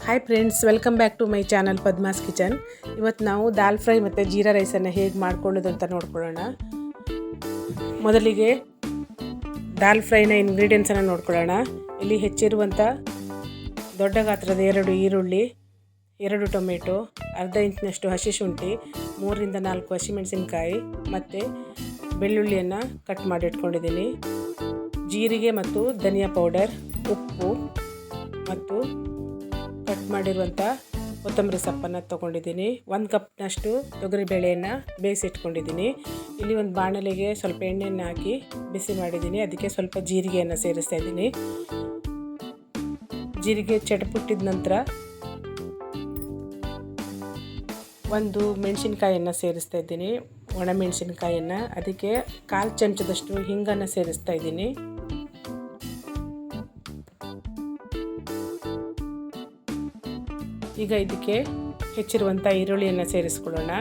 Hi friends, welcome back to my channel Padma's kitchen. ಇವತ್ತು ನಾವು ದಾಲ್ fry ಮತ್ತು ಜೀರಾ ರೈಸನ್ನು ಹೇಗೆ ಮಾಡ್ಕೊಳ್ಳೋದು ಅಂತ ನೋಡ್ಕೊಳ್ಳೋಣ. ಮೊದಲಿಗೆ ದಾಲ್ ಫ್ರೈನ ಇಂಗ್ರೀಡಿಯೆಂಟ್ಸನ್ನು ನೋಡ್ಕೊಳ್ಳೋಣ. ಇಲ್ಲಿ ಹೆಚ್ಚಿರುವಂಥ ದೊಡ್ಡ ಗಾತ್ರದ 2 ಈರುಳ್ಳಿ, 2 ಟೊಮೆಟೊ, ಅರ್ಧ ಇಂಚಿನಷ್ಟು ಹಸಿ ಶುಂಠಿ, 3ರಿಂದ 4 ಹಸಿಮೆಣಸಿನಕಾಯಿ ಮತ್ತು ಬೆಳ್ಳುಳ್ಳಿಯನ್ನು ಕಟ್ ಮಾಡಿ ಇಟ್ಕೊಂಡಿದ್ದೀನಿ. ಜೀರಿಗೆ ಮತ್ತು ಧನಿಯಾ ಪೌಡರ್, ಉಪ್ಪು ಮತ್ತು ಕಟ್ ಮಾಡಿರುವಂಥ ಕೊತ್ತಂಬರಿ ಸೊಪ್ಪನ್ನು ತೊಗೊಂಡಿದ್ದೀನಿ. 1 ಕಪ್ನಷ್ಟು ತೊಗರಿಬೇಳೆಯನ್ನು ಬೇಯಿಸಿಟ್ಕೊಂಡಿದ್ದೀನಿ. ಇಲ್ಲಿ ಒಂದು ಬಾಣಲೆಗೆ ಸ್ವಲ್ಪ ಎಣ್ಣೆಯನ್ನು ಹಾಕಿ ಬಿಸಿ ಮಾಡಿದ್ದೀನಿ. ಅದಕ್ಕೆ ಸ್ವಲ್ಪ ಜೀರಿಗೆಯನ್ನು ಸೇರಿಸ್ತಾ ಇದ್ದೀನಿ. ಜೀರಿಗೆ ಚಟಪುಟ್ಟಿದ ನಂತರ 1 ಮೆಣಸಿನ್ಕಾಯನ್ನು ಸೇರಿಸ್ತಾ ಇದ್ದೀನಿ, ಒಣ ಮೆಣಸಿನ್ಕಾಯನ್ನು. ಅದಕ್ಕೆ 1/4 ಚಮಚದಷ್ಟು ಹಿಂಗನ್ನು ಸೇರಿಸ್ತಾ ಇದ್ದೀನಿ. ಈಗ ಇದಕ್ಕೆ ಹೆಚ್ಚಿರುವಂಥ ಈರುಳ್ಳಿಯನ್ನು ಸೇರಿಸ್ಕೊಳ್ಳೋಣ.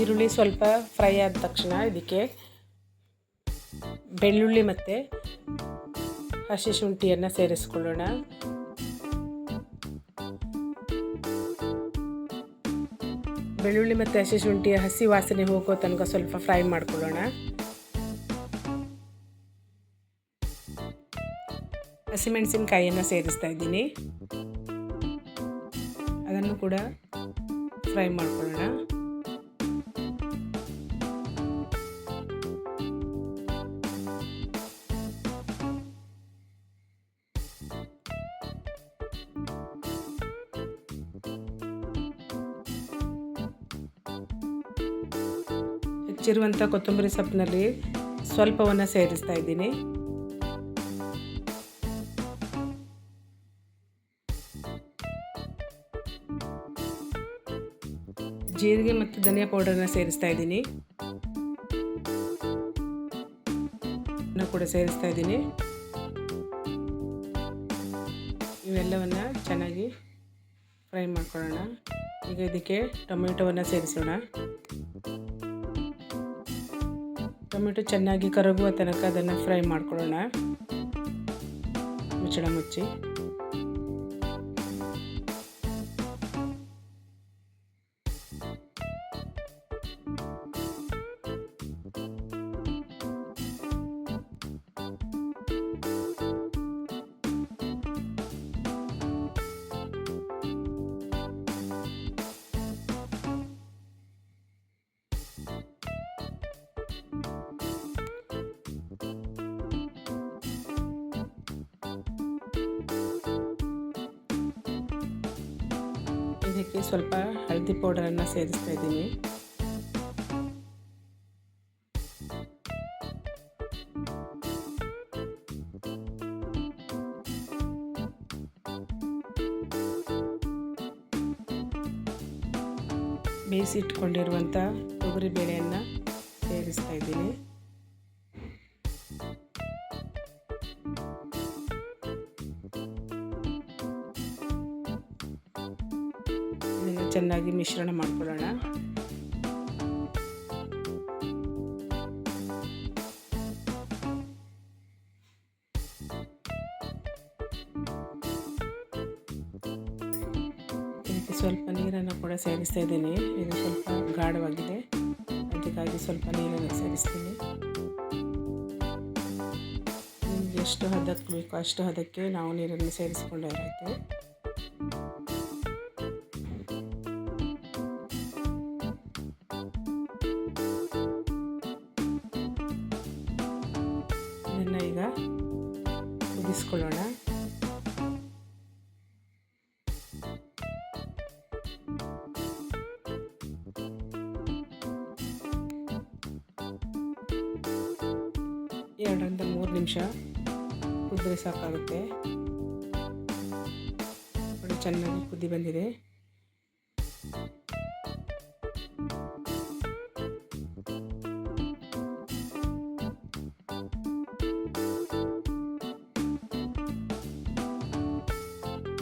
ಈರುಳ್ಳಿ ಸ್ವಲ್ಪ ಫ್ರೈ ಆದ ತಕ್ಷಣ ಇದಕ್ಕೆ ಬೆಳ್ಳುಳ್ಳಿ ಮತ್ತು ಹಸಿ ಶುಂಠಿಯನ್ನು ಸೇರಿಸ್ಕೊಳ್ಳೋಣ. ಬೆಳ್ಳುಳ್ಳಿ ಮತ್ತು ಹಸಿ ಶುಂಠಿಯ ಹಸಿ ವಾಸನೆ ಹೋಗೋ ತನಕ ಸ್ವಲ್ಪ ಫ್ರೈ ಮಾಡ್ಕೊಳ್ಳೋಣ. ಹಸಿಮೆಣಸಿನಕಾಯಿಯನ್ನು ಸೇರಿಸ್ತಾ ಇದ್ದೀನಿ, ಅದನ್ನು ಕೂಡ ಫ್ರೈ ಮಾಡ್ಕೊಳ್ಳೋಣ. ಹೆಚ್ಚಿರುವಂಥ ಕೊತ್ತಂಬರಿ ಸೊಪ್ಪಿನಲ್ಲಿ ಸ್ವಲ್ಪವನ್ನು ಸೇರಿಸ್ತಾ ಇದ್ದೀನಿ. ಜೀರಿಗೆ ಮತ್ತು ಧನಿಯಾ ಪೌಡರ್ನ ಸೇರಿಸ್ತಾ ಇದ್ದೀನಿ, ಕೂಡ ಸೇರಿಸ್ತಾ ಇದ್ದೀನಿ. ಇವೆಲ್ಲವನ್ನು ಚೆನ್ನಾಗಿ ಫ್ರೈ ಮಾಡ್ಕೊಳ್ಳೋಣ. ಈಗ ಇದಕ್ಕೆ ಟೊಮೆಟೊವನ್ನು ಸೇರಿಸೋಣ. ಟೊಮೆಟೊ ಚೆನ್ನಾಗಿ ಕರಗುವ ತನಕ ಅದನ್ನು ಫ್ರೈ ಮಾಡ್ಕೊಳ್ಳೋಣ. ಮುಚ್ಚಳ ಮುಚ್ಚಿ ಇದಕ್ಕೆ ಸ್ವಲ್ಪ ಹಳದಿ ಪೌಡರನ್ನು ಸೇರಿಸ್ತಾ ಇದ್ದೀನಿ. ಬೇಯಿಸಿಟ್ಕೊಂಡಿರುವಂಥ ತೊಗರಿಬೇಳೆಯನ್ನು ಸೇರಿಸ್ತಾ ಇದ್ದೀನಿ. ಇದನ್ನು ಚೆನ್ನಾಗಿ ಮಿಶ್ರಣ ಮಾಡ್ಕೊಳ್ಳೋಣ. ಇದಕ್ಕೆ ಸ್ವಲ್ಪ ನೀರನ್ನು ಕೂಡ ಸೇರಿಸ್ತಾ ಇದ್ದೀನಿ. ಇದು ಸ್ವಲ್ಪ ಗಾಢವಾಗಿದೆ, ಅದಕ್ಕಾಗಿ ಸ್ವಲ್ಪ ನೀರನ್ನು ಸೇರಿಸ್ತೀನಿ. ನಿಮಗೆ ಎಷ್ಟು ಹದಕ್ಕೆ ಬೇಕೋ ಅಷ್ಟು ಹದಕ್ಕೆ ನಾವು ನೀರನ್ನು ಸೇರಿಸ್ಕೊಂಡೇ ಇರುತ್ತೆ. ಇದನ್ನು ಈಗ ಕುದಿಸ್ಕೊಳ್ಳೋಣ. ಎರಡರಿಂದ 3 ನಿಮಿಷ ಕುದಿದ್ರೆ ಸಾಕಾಗುತ್ತೆ. ನೋಡಿ, ಚೆನ್ನಾಗಿ ಕುದಿ ಬಂದಿದೆ.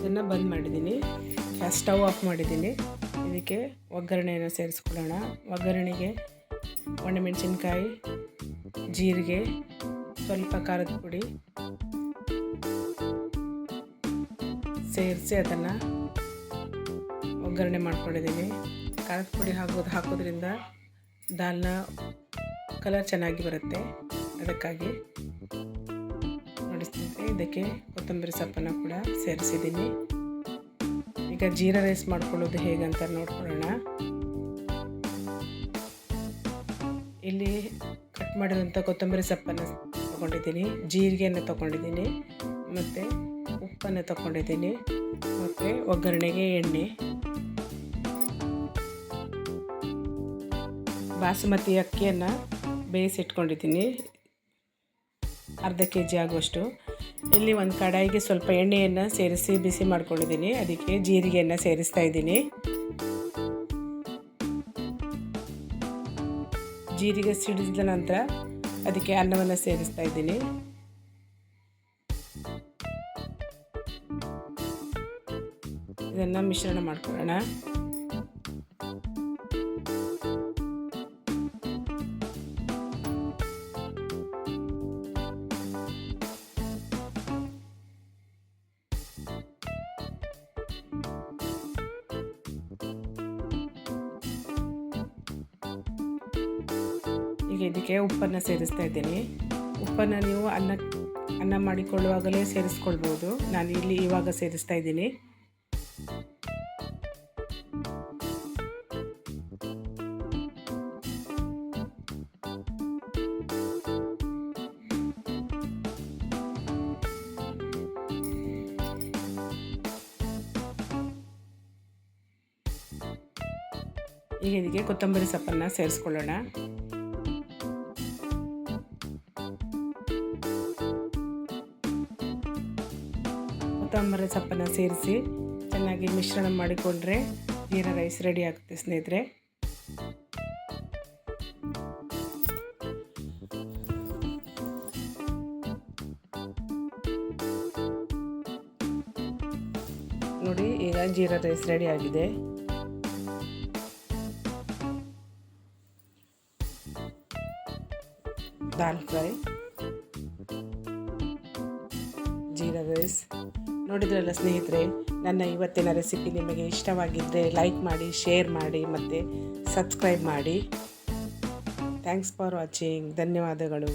ಇದನ್ನು ಬಂದ್ ಮಾಡಿದ್ದೀನಿ. ಸ್ಟವ್ ಆಫ್ ಮಾಡಿದ್ದೀನಿ. ಇದಕ್ಕೆ ಒಗ್ಗರಣೆಯನ್ನು ಸೇರಿಸ್ಕೊಳ್ಳೋಣ. ಒಗ್ಗರಣೆಗೆ ಒಣಮೆಣಸಿನ್ಕಾಯಿ, ಜೀರಿಗೆ, ಸ್ವಲ್ಪ ಖಾರದ ಪುಡಿ ಸೇರಿಸಿ ಅದನ್ನು ಒಗ್ಗರಣೆ ಮಾಡ್ಕೊಂಡಿದ್ದೀನಿ. ಖಾರದ ಪುಡಿ ಹಾಕೋದ್ರಿಂದ ದಾಲ್ನ ಕಲರ್ ಚೆನ್ನಾಗಿ ಬರುತ್ತೆ. ಅದಕ್ಕಾಗಿ ನೋಡಿಸ್ತಿದ್ದೆ. ಇದಕ್ಕೆ ಕೊತ್ತಂಬರಿ ಸೊಪ್ಪನ್ನು ಕೂಡ ಸೇರಿಸಿದ್ದೀನಿ. ಈಗ ಜೀರಾ ರೈಸ್ ಮಾಡ್ಕೊಳ್ಳೋದು ಹೇಗಂತ ನೋಡ್ಕೊಳ್ಳೋಣ. ಇಲ್ಲಿ ಕಟ್ ಮಾಡಿರೋಂಥ ಕೊತ್ತಂಬರಿ ಸೊಪ್ಪನ್ನು ತೊಗೊಂಡಿದ್ದೀನಿ, ಜೀರಿಗೆಯನ್ನು ತೊಗೊಂಡಿದ್ದೀನಿ, ಮತ್ತು ಉಪ್ಪನ್ನು ತೊಗೊಂಡಿದ್ದೀನಿ, ಮತ್ತು ಒಗ್ಗರಣೆಗೆ ಎಣ್ಣೆ, ಬಾಸುಮತಿ ಅಕ್ಕಿಯನ್ನು ಬೇಯಿಸಿಟ್ಕೊಂಡಿದ್ದೀನಿ ಅರ್ಧ kg ಆಗುವಷ್ಟು. ಇಲ್ಲಿ ಒಂದು ಕಡಾಯಿಗೆ ಸ್ವಲ್ಪ ಎಣ್ಣೆಯನ್ನು ಸೇರಿಸಿ ಬಿಸಿ ಮಾಡ್ಕೊಂಡಿದ್ದೀನಿ. ಅದಕ್ಕೆ ಜೀರಿಗೆಯನ್ನು ಸೇರಿಸ್ತಾ ಇದ್ದೀನಿ. ಜೀರಿಗೆ ಸಿಡಿಸಿದ ನಂತರ ಅದಕ್ಕೆ ಅನ್ನವನ್ನು ಸೇರಿಸ್ತಾ ಇದ್ದೀನಿ. ಇದನ್ನು ಮಿಶ್ರಣ ಮಾಡ್ಕೊಳ್ಳೋಣ. ಈಗ ಇದಕ್ಕೆ ಉಪ್ಪನ್ನು ಸೇರಿಸ್ತಾ ಇದ್ದೀನಿ. ಉಪ್ಪನ್ನು ನೀವು ಅನ್ನ ಮಾಡಿಕೊಳ್ಳುವಾಗಲೇ ಸೇರಿಸ್ಕೊಳ್ಬೋದು. ನಾನು ಇಲ್ಲಿ ಇವಾಗ ಸೇರಿಸ್ತಾ ಇದ್ದೀನಿ. ಈಗ ಇದಕ್ಕೆ ಕೊತ್ತಂಬರಿ ಸೊಪ್ಪನ್ನು ಸೇರಿಸ್ಕೊಳ್ಳೋಣ. ಕೊತ್ತಂಬರಿ ಸೊಪ್ಪನ್ನು ಸೇರಿಸಿ ಚೆನ್ನಾಗಿ ಮಿಶ್ರಣ ಮಾಡಿಕೊಂಡ್ರೆ ಜೀರಾ ರೈಸ್ ರೆಡಿ ಆಗುತ್ತೆ ಸ್ನೇಹಿತರೆ. ನೋಡಿ, ಈಗ ಜೀರಾ ರೈಸ್ ರೆಡಿ ಆಗಿದೆ. ದಾಲ್ ಫ್ರೈ, ಜೀರಾ ರೈಸ್ ನೋಡಿದ್ರಲ್ಲ ಸ್ನೇಹಿತರೆ. ನನ್ನ ಇವತ್ತಿನ ರೆಸಿಪಿ ನಿಮಗೆ ಇಷ್ಟವಾಗಿದ್ದರೆ ಲೈಕ್ ಮಾಡಿ, ಶೇರ್ ಮಾಡಿ ಮತ್ತು ಸಬ್ಸ್ಕ್ರೈಬ್ ಮಾಡಿ. Thanks for watching. ಧನ್ಯವಾದಗಳು.